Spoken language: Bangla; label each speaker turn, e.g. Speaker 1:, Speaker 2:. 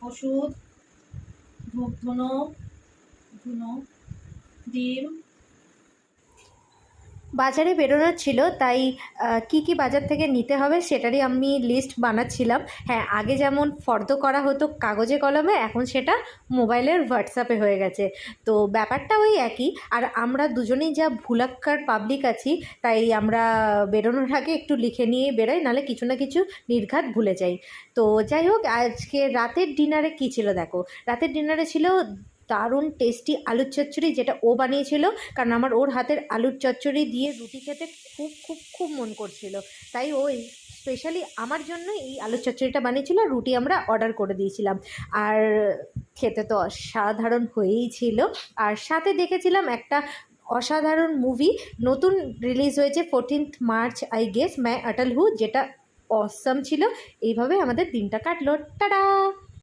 Speaker 1: ওষুধ, ধূপ ধুনো, ডিম।
Speaker 2: বাজারে বেরোনোর ছিল, তাই কি কি বাজার থেকে নিতে হবে সেটারই আমি লিস্ট বানাচ্ছিলাম। হ্যাঁ, আগে যেমন ফর্দ করা হতো কাগজে কলমে, এখন সেটা মোবাইলের হোয়াটসঅ্যাপে হয়ে গেছে। তো ব্যাপারটা ওই একই। আর আমরা দুজনেই যা ভুলাক্কার পাবলিক আছি, তাই আমরা বেরোনোর আগে একটু লিখে নিয়ে বেরোই, নাহলে কিছু না কিছু নির্ঘাত ভুলে যাই। তো যাই হোক, আজকে রাতের ডিনারে কী ছিল দেখো। রাতের ডিনারে ছিল দারুণ টেস্টি আলুর চচ্চড়ি, যেটা ও বানিয়েছিল। কারণ আমার ওর হাতের আলুর চচ্চড়ি দিয়ে রুটি খেতে খুব খুব খুব মন করছিল, তাই ওই স্পেশালি আমার জন্য এই আলুর চচ্চড়িটা বানিয়েছিল। রুটি আমরা অর্ডার করে দিয়েছিলাম, আর খেতে তো অসাধারণ হয়েই ছিল। আর সাথে দেখেছিলাম একটা অসাধারণ মুভি, নতুন রিলিজ হয়েছে 14th মার্চ আই গেস, मैं अटल हूँ, যেটা অসাম ছিল। এইভাবে আমাদের দিনটা কাটলো। টাটা।